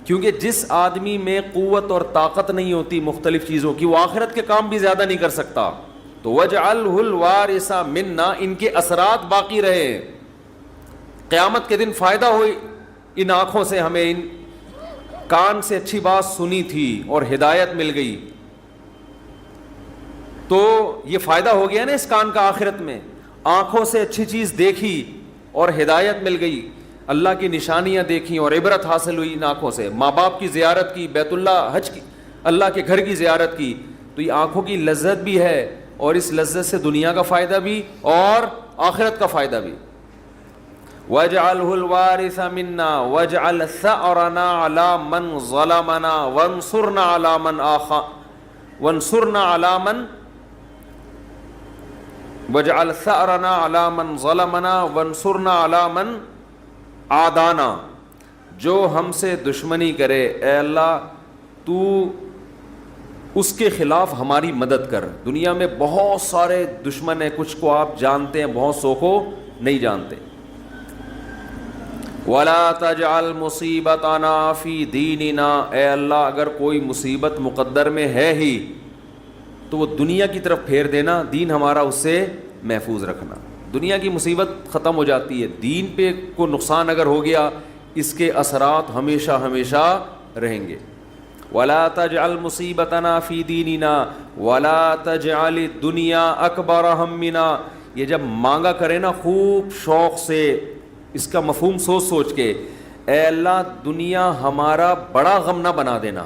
کیونکہ جس آدمی میں قوت اور طاقت نہیں ہوتی مختلف چیزوں کی, وہ آخرت کے کام بھی زیادہ نہیں کر سکتا. تو وَاجْعَلْهُ الْوَارِثَ مِنَّا, ان کے اثرات باقی رہے, قیامت کے دن فائدہ ہو. ان آنکھوں سے ہمیں, ان کان سے اچھی بات سنی تھی اور ہدایت مل گئی, تو یہ فائدہ ہو گیا نا اس کان کا آخرت میں. آنکھوں سے اچھی چیز دیکھی اور ہدایت مل گئی, اللہ کی نشانیاں دیکھیں اور عبرت حاصل ہوئی ان آنکھوں سے. ماں باپ کی زیارت کی, بیت اللہ حج کی, اللہ کے گھر کی زیارت کی, تو یہ آنکھوں کی لذت بھی ہے, اور اس لذت سے دنیا کا فائدہ بھی اور آخرت کا فائدہ بھی. وَاجْعَلْهُ الْوَارِثَ مِنَّا وَاجْعَلْ ثَأْرَنَا عَلَى مَنْ ظَلَمَنَا وَانْصُرْنَا عَلَى مَنْ وَانْصُرْنَا عَلَى مَنْ وَاجْعَلْ ثَأْرَنَا عَلَى مَنْ ظَلَمَنَا وَانْصُرْنَا عَلَى مَنْ عَادَانَا. جو ہم سے دشمنی کرے اے اللہ تو اس کے خلاف ہماری مدد کر. دنیا میں بہت سارے دشمن ہیں, کچھ کو آپ جانتے ہیں, بہت سو کو نہیں جانتے. وَلَا تَجْعَلْ مُصِيبَتَنَا فِي دِينِنَا, اے اللہ اگر کوئی مصیبت مقدر میں ہے ہی تو وہ دنیا کی طرف پھیر دینا, دین ہمارا اس سے محفوظ رکھنا. دنیا کی مصیبت ختم ہو جاتی ہے, دین پہ کو نقصان اگر ہو گیا اس کے اثرات ہمیشہ ہمیشہ رہیں گے. وَلَا تَجْعَلْ مُصِيبَتَنَا فِي دِينِنَا وَلَا تَجْعَلِ الدُّنْيَا أَكْبَرَ هَمِّنَا. یہ جب مانگا کرے نا خوب شوق سے, اس کا مفہوم سوچ کے, اے اللہ دنیا ہمارا بڑا غم نہ بنا دینا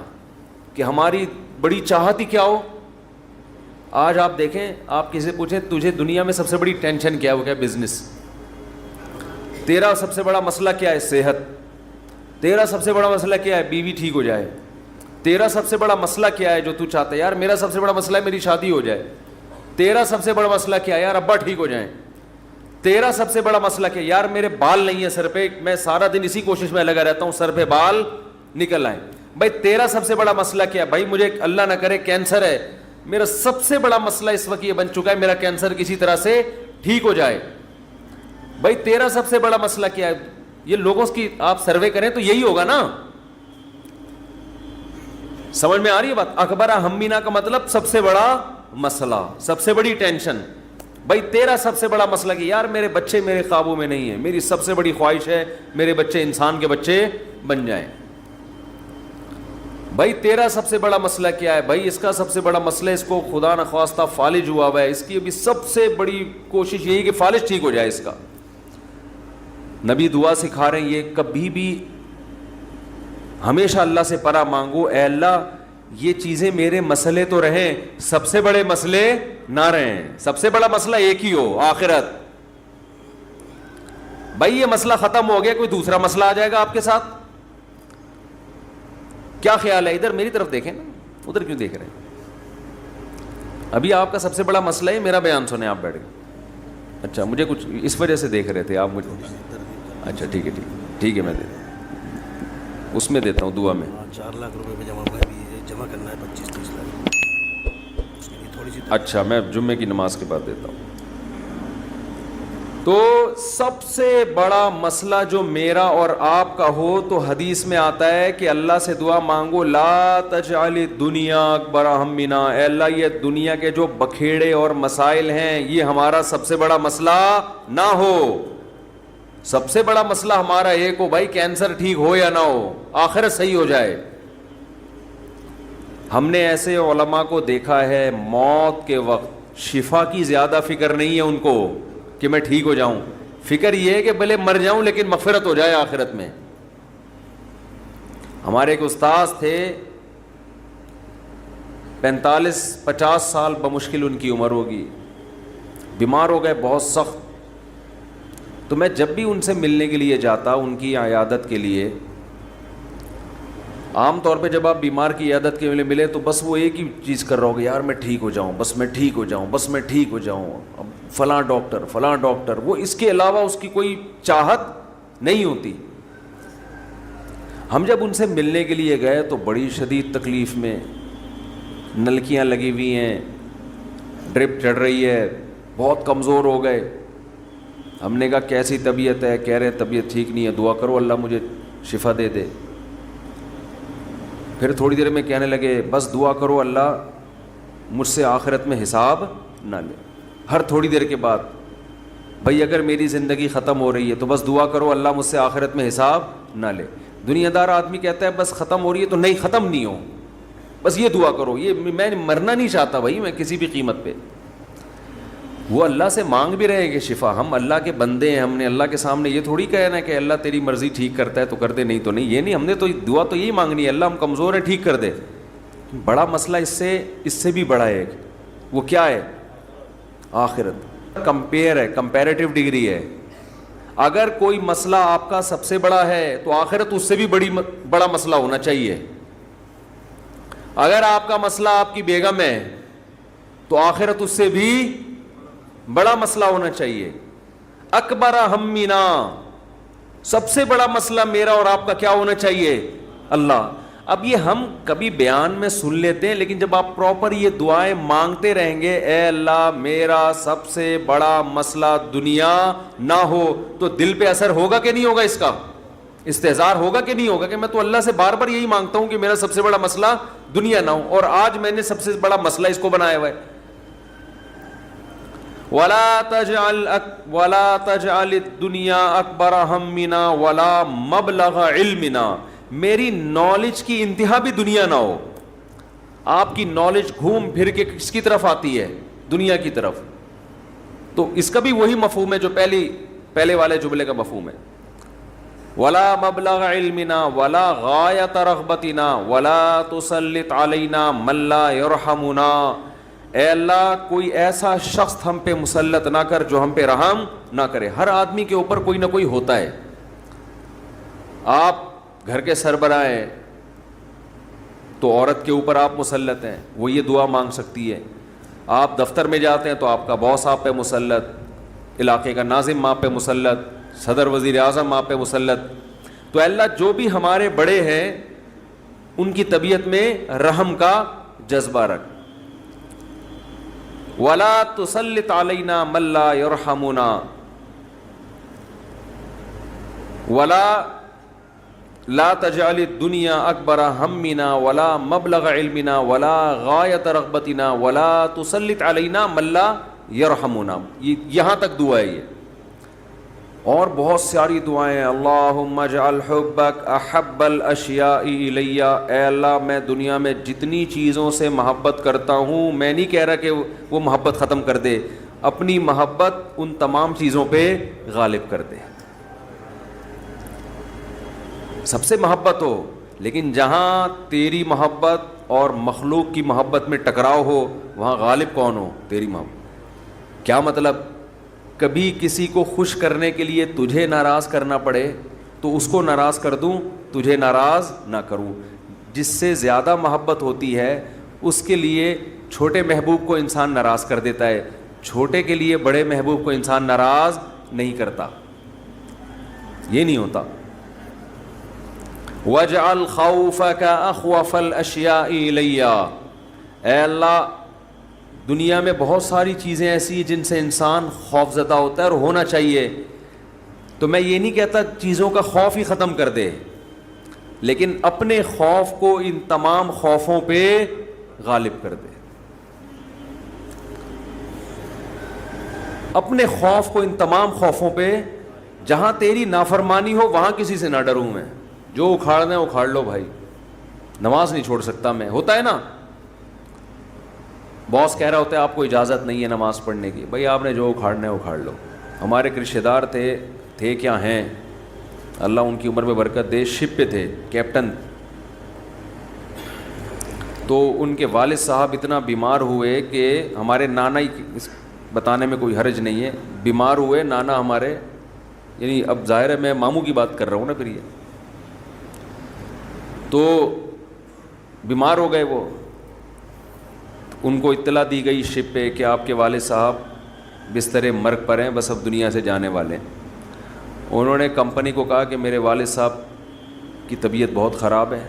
کہ ہماری بڑی چاہت ہی کیا ہو. آج آپ دیکھیں, آپ کسی سے پوچھیں تجھے دنیا میں سب سے بڑی ٹینشن کیا ہے, وہ کیا بزنس. تیرا سب سے بڑا مسئلہ کیا ہے, صحت. تیرا سب سے بڑا مسئلہ کیا ہے, بیوی ٹھیک ہو جائے. تیرا سب سے بڑا مسئلہ کیا ہے جو تو چاہتا ہے, یار میرا سب سے بڑا مسئلہ ہے میری شادی ہو جائے. تیرا سب سے بڑا مسئلہ کیا ہے, یار ابا ٹھیک ہو جائیں. تیرا سب سے بڑا مسئلہ کیا ہے, یار میرے بال نہیں ہیں سر پہ, میں سارا دن اسی کوشش میں لگا رہتا ہوں سر پہ بال نکل آئیں. بھائی تیرا سب سے بڑا مسئلہ کیا ہے, بھائی مجھے اللہ نہ کرے کینسر ہے, میرا سب سے بڑا مسئلہ اس وقت یہ بن چکا ہے میرا کینسر کسی طرح سے ٹھیک ہو جائے. بھائی تیرا سب سے بڑا مسئلہ کیا ہے, یہ لوگوں کی آپ سروے کریں تو یہی ہوگا نا. سمجھ میں آ رہی ہے بات؟ اکبر ہمینا کا مطلب سب سے بڑا مسئلہ, سب سے بڑی ٹینشن. بھائی تیرا سب سے بڑا مسئلہ کہ یار میرے بچے میرے قابو میں نہیں ہیں, میری سب سے بڑی خواہش ہے میرے بچے انسان کے بچے بن جائیں. بھائی تیرا سب سے بڑا مسئلہ کیا ہے, بھائی اس کا سب سے بڑا مسئلہ اس کو خدا نخواستہ فالج ہوا ہوا ہے, اس کی ابھی سب سے بڑی کوشش یہی کہ فالج ٹھیک ہو جائے اس کا. نبی دعا سکھا رہے ہیں یہ کبھی بھی ہمیشہ اللہ سے پناہ مانگو, اے اللہ یہ چیزیں میرے مسئلے تو رہیں, سب سے بڑے مسئلے نہ رہیں. سب سے بڑا مسئلہ ایک ہی ہو, آخرت. بھائی یہ مسئلہ ختم ہو گیا, کوئی دوسرا مسئلہ آ جائے گا آپ کے ساتھ, کیا خیال ہے؟ ادھر میری طرف دیکھیں نا. ادھر کیوں دیکھ رہے ہیں؟ ابھی آپ کا سب سے بڑا مسئلہ ہے میرا بیان سنیں آپ بیٹھ گئے. اچھا مجھے کچھ اس وجہ سے دیکھ رہے تھے آپ مجھے. اچھا ٹھیک ہے ٹھیک ہے میں اس میں دیتا ہوں دعا میں.
4 لاکھ روپے پہ جمع کرنا ہے 25-30 لاکھ. تھوڑی سی
اچھا میں جمعے کی نماز کے بعد دیتا ہوں. تو سب سے بڑا مسئلہ جو میرا اور آپ کا ہو تو حدیث میں آتا ہے کہ اللہ سے دعا مانگو لا تجعل الدنیا اکبر ہمنا، اے اللہ یہ دنیا کے جو بکھیڑے اور مسائل ہیں یہ ہمارا سب سے بڑا مسئلہ نہ ہو. سب سے بڑا مسئلہ ہمارا ایک ہو بھائی، کینسر ٹھیک ہو یا نہ ہو، آخرت صحیح ہو جائے. ہم نے ایسے علماء کو دیکھا ہے موت کے وقت شفا کی زیادہ فکر نہیں ہے ان کو کہ میں ٹھیک ہو جاؤں، فکر یہ ہے کہ بھلے مر جاؤں لیکن مغفرت ہو جائے آخرت میں. ہمارے ایک استاذ تھے 45-50 سال بمشکل ان کی عمر ہوگی، بیمار ہو گئے بہت سخت. تو میں جب بھی ان سے ملنے کے لیے جاتا ان کی عیادت کے لیے، عام طور پہ جب آپ بیمار کی عیادت کے لیے ملے تو بس وہ ایک ہی چیز کر رہا ہوگا، یار میں ٹھیک ہو جاؤں، بس میں ٹھیک ہو جاؤں، بس میں ٹھیک ہو جاؤں، اب فلاں ڈاکٹر، وہ اس کے علاوہ اس کی کوئی چاہت نہیں ہوتی. ہم جب ان سے ملنے کے لیے گئے تو بڑی شدید تکلیف میں، نلکیاں لگی ہوئی ہیں، ڈرپ چڑھ رہی ہے، بہت کمزور ہو گئے. ہم نے کہا کیسی طبیعت ہے؟ کہہ رہے طبیعت ٹھیک نہیں ہے، دعا کرو اللہ مجھے شفا دے دے. پھر تھوڑی دیر میں کہنے لگے بس دعا کرو اللہ مجھ سے آخرت میں حساب نہ لے. ہر تھوڑی دیر کے بعد بھائی اگر میری زندگی ختم ہو رہی ہے تو بس دعا کرو اللہ مجھ سے آخرت میں حساب نہ لے. دنیا دار آدمی کہتا ہے بس ختم ہو رہی ہے تو نہیں، ختم نہیں ہو، بس یہ دعا کرو، یہ میں مرنا نہیں چاہتا بھائی میں کسی بھی قیمت پہ. وہ اللہ سے مانگ بھی رہے کہ شفا، ہم اللہ کے بندے ہیں، ہم نے اللہ کے سامنے یہ تھوڑی کہنا کہ اللہ تیری مرضی ٹھیک کرتا ہے تو کر دے، نہیں تو نہیں، یہ نہیں، ہم نے تو دعا تو یہی مانگنی ہے اللہ ہم کمزور ہیں ٹھیک کر دے. بڑا مسئلہ اس سے بھی بڑا ہے، وہ کیا ہے؟ آخرت. کمپیئر ہے، کمپیریٹیو ڈگری ہے. اگر کوئی مسئلہ آپ کا سب سے بڑا ہے تو آخرت اس سے بھی بڑا مسئلہ ہونا چاہیے. اگر آپ کا مسئلہ آپ کی بیگم ہے تو آخرت اس سے بھی بڑا مسئلہ ہونا چاہیے. اکبر ہمنا، سب سے بڑا مسئلہ میرا اور آپ کا کیا ہونا چاہیے؟ اللہ. اب یہ ہم کبھی بیان میں سن لیتے ہیں لیکن جب آپ پراپر یہ دعائیں مانگتے رہیں گے اے اللہ میرا سب سے بڑا مسئلہ دنیا نہ ہو، تو دل پہ اثر ہوگا کہ نہیں ہوگا؟ اس کا استحضار ہوگا کہ نہیں ہوگا کہ میں تو اللہ سے بار بار یہی مانگتا ہوں کہ میرا سب سے بڑا مسئلہ دنیا نہ ہو، اور آج میں نے سب سے بڑا مسئلہ اس کو بنایا ہوا ہے. وَلَا تَجْعَلِ الدُّنْيَا أَكْبَرَ هَمِّنَا وَلَا مَبْلَغَ عِلْمِنَا، میری نالج کی انتہا بھی دنیا نہ ہو. آپ کی نالج گھوم پھر کے کس کی طرف آتی ہے؟ دنیا کی طرف. تو اس کا بھی وہی مفہوم ہے جو پہلے والے جملے کا مفہوم ہے. وَلَا مَبْلَغَ عِلْمِنَا وَلَا غَایَةَ رَغْبَتِنَا وَلَا تُسَلِّطْ عَلَيْنَا مَن لَّا يَرْحَمُنَا، اے اللہ کوئی ایسا شخص ہم پہ مسلط نہ کر جو ہم پہ رحم نہ کرے. ہر آدمی کے اوپر کوئی نہ کوئی ہوتا ہے. آپ گھر کے سربراہ ہیں تو عورت کے اوپر آپ مسلط ہیں، وہ یہ دعا مانگ سکتی ہے. آپ دفتر میں جاتے ہیں تو آپ کا باس آپ پہ مسلط، علاقے کا ناظم آپ پہ مسلط، صدر وزیر اعظم آپ پہ مسلط. تو اللہ جو بھی ہمارے بڑے ہیں ان کی طبیعت میں رحم کا جذبہ رکھ. وَلَا تُسَلِّطْ عَلَيْنَا مَن لَّا يَرْحَمُنَا وَلَا لا تجعل الدنیا اکبر ہمنا ولا مبلغ علمنا ولا غایت رغبتنا ولا تسلط علینا من لا یرحمنا. یہاں تک دعا ہے یہ، اور بہت ساری دعائیں ہیں. اللہم اجعل حبک احب الاشیاء الی، اے اللہ میں دنیا میں جتنی چیزوں سے محبت کرتا ہوں، میں نہیں کہہ رہا کہ وہ محبت ختم کر دے، اپنی محبت ان تمام چیزوں پہ غالب کر دے. سب سے محبت ہو، لیکن جہاں تیری محبت اور مخلوق کی محبت میں ٹکراؤ ہو وہاں غالب کون ہو؟ تیری محبت. کیا مطلب؟ کبھی کسی کو خوش کرنے کے لیے تجھے ناراض کرنا پڑے تو اس کو ناراض کر دوں، تجھے ناراض نہ کروں. جس سے زیادہ محبت ہوتی ہے اس کے لیے چھوٹے محبوب کو انسان ناراض کر دیتا ہے, چھوٹے کے لیے بڑے محبوب کو انسان ناراض نہیں کرتا, یہ نہیں ہوتا. وَاجْعَلْ خَوْفَكَ أَخْوَفَ الْأَشْيَاءِ إِلَيَّ, اے اللہ دنیا میں بہت ساری چیزیں ایسی جن سے انسان خوف زدہ ہوتا ہے اور ہونا چاہیے, تو میں یہ نہیں کہتا چیزوں کا خوف ہی ختم کر دے, لیکن اپنے خوف کو ان تمام خوفوں پہ غالب کر دے, اپنے خوف کو ان تمام خوفوں پہ, جہاں تیری نافرمانی ہو وہاں کسی سے نہ ڈروں میں, جو اکھاڑنا ہے اکھاڑ لو بھائی, نماز نہیں چھوڑ سکتا میں. ہوتا ہے نا, باس کہہ رہا ہوتا ہے آپ کو اجازت نہیں ہے نماز پڑھنے کی, بھائی آپ نے جو اکھاڑنا ہے اکھاڑ لو. ہمارے ایک رشتہ دار تھے کیا ہیں, اللہ ان کی عمر میں برکت دے, شپ پہ تھے کیپٹن, تو ان کے والد صاحب اتنا بیمار ہوئے کہ ہمارے نانا ہی, بتانے میں کوئی حرج نہیں ہے, بیمار ہوئے نانا ہمارے, یعنی اب ظاہر ہے میں ماموں کی بات کر رہا ہوں نا, پھر یہ تو بیمار ہو گئے وہ, ان کو اطلاع دی گئی شپ پہ کہ آپ کے والد صاحب بستر مرگ پر ہیں, بس اب دنیا سے جانے والے ہیں. انہوں نے کمپنی کو کہا کہ میرے والد صاحب کی طبیعت بہت خراب ہے,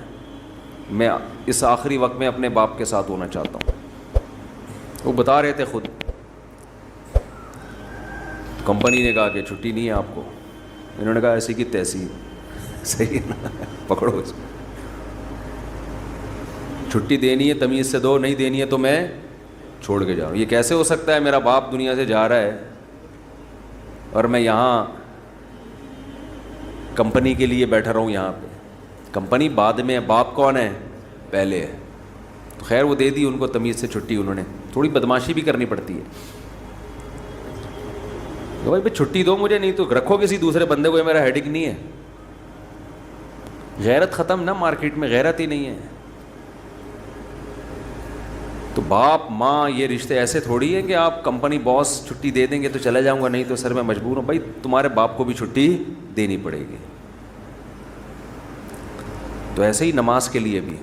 میں اس آخری وقت میں اپنے باپ کے ساتھ ہونا چاہتا ہوں. وہ بتا رہے تھے خود. کمپنی نے کہا کہ چھٹی نہیں ہے آپ کو. انہوں نے کہا ایسی کی تیسی, صحیح ہے نا, پکڑو اس کو, چھٹی دینی ہے تمیز سے دو, نہیں دینی ہے تو میں چھوڑ کے جاؤں. یہ کیسے ہو سکتا ہے, میرا باپ دنیا سے جا رہا ہے اور میں یہاں کمپنی کے لیے بیٹھا رہا ہوں یہاں پہ. کمپنی بعد میں ہے, باپ کون ہے, پہلے ہے. تو خیر وہ دے دی ان کو تمیز سے چھٹی. انہوں نے تھوڑی بدماشی بھی کرنی پڑتی ہے, بھائی چھٹی دو مجھے, نہیں تو رکھو کسی دوسرے بندے کو, یہ میرا ہیڈک نہیں ہے. غیرت ختم نا, مارکیٹ میں غیرت ہی نہیں ہے. تو باپ ماں یہ رشتے ایسے تھوڑی ہے کہ آپ کمپنی باس چھٹی دے دیں گے تو چلا جاؤں گا, نہیں تو سر میں مجبور ہوں. بھائی تمہارے باپ کو بھی چھٹی دینی پڑے گی. تو ایسے ہی نماز کے لیے بھی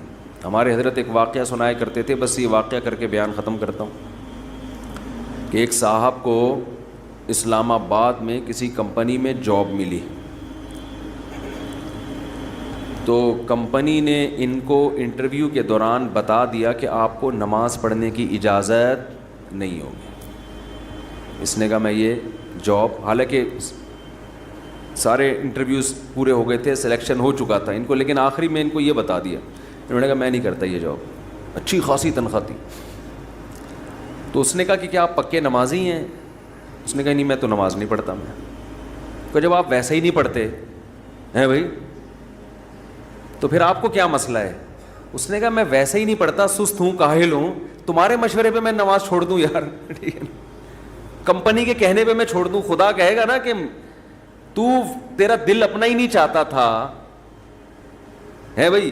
ہمارے حضرت ایک واقعہ سنایا کرتے تھے, بس یہ واقعہ کر کے بیان ختم کرتا ہوں, کہ ایک صاحب کو اسلام آباد میں کسی کمپنی میں جاب ملی. تو کمپنی نے ان کو انٹرویو کے دوران بتا دیا کہ آپ کو نماز پڑھنے کی اجازت نہیں ہوگی. اس نے کہا میں یہ جاب, حالانکہ سارے انٹرویوز پورے ہو گئے تھے, سلیکشن ہو چکا تھا ان کو, لیکن آخری میں ان کو یہ بتا دیا. انہوں نے کہا میں نہیں کرتا یہ جاب, اچھی خاصی تنخواہ تھی. تو اس نے کہا کہ کیا آپ پکے نمازی ہیں؟ اس نے کہا نہیں میں تو نماز نہیں پڑھتا. میں کہ جب آپ ویسے ہی نہیں پڑھتے ہیں بھائی تو پھر آپ کو کیا مسئلہ ہے؟ اس نے کہا میں ویسے ہی نہیں پڑھتا, سست ہوں, کاہل ہوں, تمہارے مشورے پہ میں نماز چھوڑ دوں یار, ٹھیک ہے, کمپنی کے کہنے پہ میں چھوڑ دوں. خدا کہے گا نا کہ تیرا دل اپنا ہی نہیں چاہتا تھا, ہے بھائی,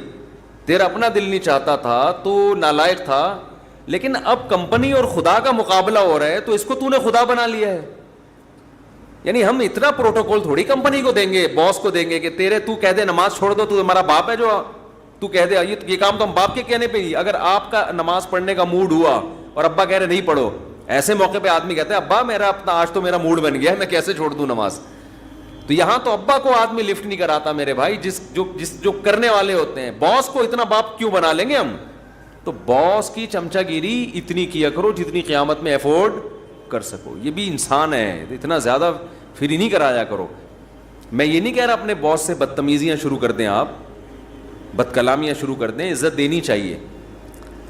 تیرا اپنا دل نہیں چاہتا تھا, تو نالائق تھا, لیکن اب کمپنی اور خدا کا مقابلہ ہو رہا ہے تو اس کو تو نے خدا بنا لیا ہے. یعنی ہم اتنا پروٹوکول تھوڑی کمپنی کو دیں گے, باس کو دیں گے کہ تو کہہ دے نماز چھوڑ دو, تو ہمارا باپ ہے جو تو کہہ دے یہ کام تو ہم باپ کے کہنے پہ ہی. اگر آپ کا نماز پڑھنے کا موڈ ہوا اور ابا کہہ رہے نہیں پڑھو, ایسے موقع پہ آدمی کہتا ہے ابا میرا اپنا آج تو میرا موڈ بن گیا ہے, میں کیسے چھوڑ دوں نماز. تو یہاں تو ابا کو آدمی لفٹ نہیں کراتا میرے بھائی, جو کرنے والے ہوتے ہیں. باس کو اتنا باپ کیوں بنا لیں گے ہم؟ تو باس کی چمچا گیری اتنی کیا کرو جتنی قیامت میں افورڈ کر سکو. یہ بھی انسان ہے, اتنا زیادہ فری نہیں کرایا کرو. میں یہ نہیں کہہ رہا اپنے باس سے بدتمیزیاں شروع کر دیں, آپ بد کلامیاں شروع کر دیں, عزت دینی چاہیے,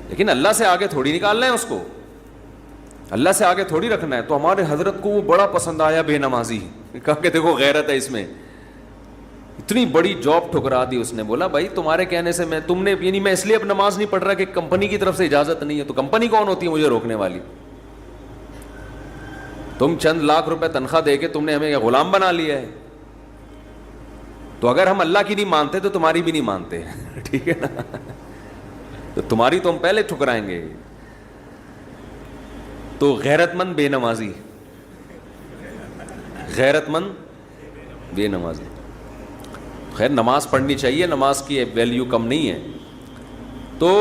لیکن اللہ سے آگے تھوڑی نکالنا ہے اس کو, اللہ سے آگے تھوڑی رکھنا ہے. تو ہمارے حضرت کو وہ بڑا پسند آیا بے نمازی, کہا کہ دیکھو غیرت ہے اس میں. اتنی بڑی جاب ٹھکرا دی اس نے. بولا بھائی تمہارے کہنے سے تم نے, یعنی میں اس لیے اب نماز نہیں پڑھ رہا کہ کمپنی کی طرف سے اجازت نہیں ہے. تو کمپنی کون ہوتی ہے مجھے روکنے والی؟ تم چند لاکھ روپے تنخواہ دے کے تم نے ہمیں غلام بنا لیا ہے. تو اگر ہم اللہ کی نہیں مانتے تو تمہاری بھی نہیں مانتے, ٹھیک ہے نا. تو تمہاری تو ہم پہلے ٹھکرائیں گے. تو غیرت مند بے نمازی, غیرت مند بے نمازی. خیر نماز پڑھنی چاہیے, نماز کی ویلیو کم نہیں ہے, تو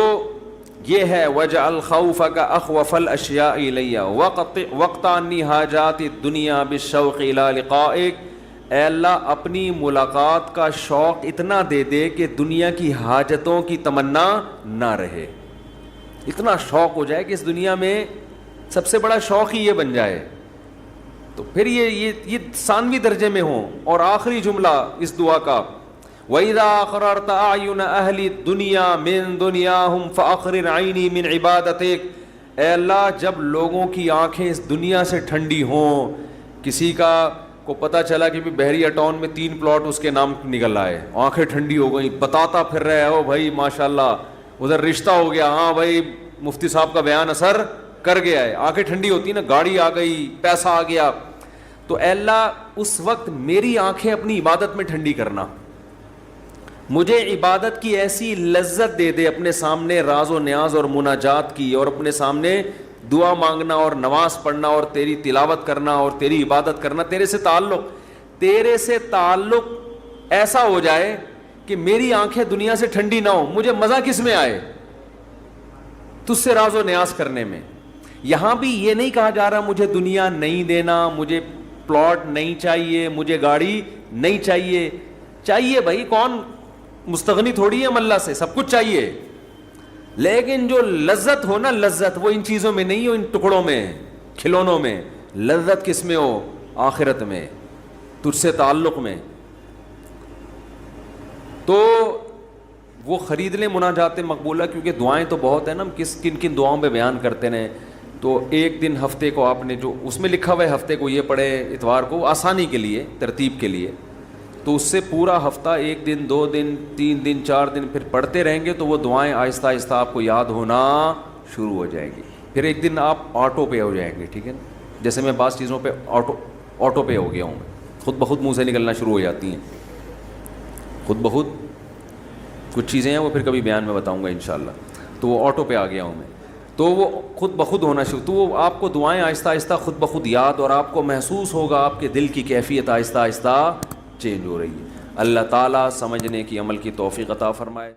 یہ ہے وجعل خوفک اخوف الاشیاء الی وقت عنی حاجات الدنیا بالشوق الی لقائک، اے اللہ اپنی ملاقات کا شوق اتنا دے دے کہ دنیا کی حاجتوں کی تمنا نہ رہے، اتنا شوق ہو جائے کہ اس دنیا میں سب سے بڑا شوق ہی یہ بن جائے. تو پھر یہ ثانوی درجے میں ہوں. اور آخری جملہ اس دعا کا وَإِذَا أَقْرَرْتَ أَعْيُنَ أَهْلِ الدُّنْيَا مِن دُنْيَاهُمْ فَأَقْرِرْ عَيْنِي مِنْ عِبَادَتِكَ، اے اللہ جب لوگوں کی آنکھیں اس دنیا سے ٹھنڈی ہوں، کسی کو پتہ چلا کہ بحریہ ٹاؤن میں 3 پلاٹ اس کے نام نکل آئے، آنکھیں ٹھنڈی ہو گئیں، بتاتا پھر رہے ہو بھائی ماشاءاللہ ادھر رشتہ ہو گیا، ہاں بھائی مفتی صاحب کا بیان اثر کر گیا ہے، آنکھیں ٹھنڈی ہوتی نا، گاڑی آ گئی، پیسہ آ گیا. تو اے اللہ اس وقت میری آنکھیں اپنی عبادت میں ٹھنڈی کرنا، مجھے عبادت کی ایسی لذت دے دے، اپنے سامنے راز و نیاز اور مناجات کی، اور اپنے سامنے دعا مانگنا اور نماز پڑھنا اور تیری تلاوت کرنا اور تیری عبادت کرنا، تیرے سے تعلق ایسا ہو جائے کہ میری آنکھیں دنیا سے ٹھنڈی نہ ہو. مجھے مزہ کس میں آئے؟ تجھ سے راز و نیاز کرنے میں. یہاں بھی یہ نہیں کہا جا رہا مجھے دنیا نہیں دینا، مجھے پلاٹ نہیں چاہیے، مجھے گاڑی نہیں چاہیے. چاہیے بھائی، کون مستغنی تھوڑی ہے ہم اللہ سے، سب کچھ چاہیے، لیکن جو لذت ہو نا، لذت وہ ان چیزوں میں نہیں ہو، ان ٹکڑوں میں، کھلونوں میں. لذت کس میں ہو؟ آخرت میں، تجھ سے تعلق میں. تو وہ خرید لیں مناجات مقبولہ، کیونکہ دعائیں تو بہت ہیں نا، ہم کن کن دعاؤں پہ بیان کرتے ہیں. تو ایک دن ہفتے کو آپ نے جو اس میں لکھا ہوا ہے ہفتے کو یہ پڑھے، اتوار کو آسانی کے لیے، ترتیب کے لیے، تو اس سے پورا ہفتہ 1 دن 2 دن 3 دن 4 دن پھر پڑھتے رہیں گے تو وہ دعائیں آہستہ آہستہ آپ کو یاد ہونا شروع ہو جائیں گی. پھر ایک دن آپ آٹو پہ ہو جائیں گے. ٹھیک ہے نا، جیسے میں بعض چیزوں پہ آٹو پہ ہو گیا ہوں، خود بخود منہ سے نکلنا شروع ہو جاتی ہیں، خود بخود کچھ چیزیں ہیں وہ پھر کبھی بیان میں بتاؤں گا انشاءاللہ. تو وہ آٹو پہ آ گیا ہوں میں، تو وہ خود بخود ہونا شروع، تو وہ آپ کو دعائیں آہستہ آہستہ خود بخود یاد، اور آپ کو محسوس ہوگا آپ کے دل کی کیفیت آہستہ آہستہ چینج ہو رہی ہے. اللہ تعالیٰ سمجھنے کی، عمل کی توفیق عطا فرمائے.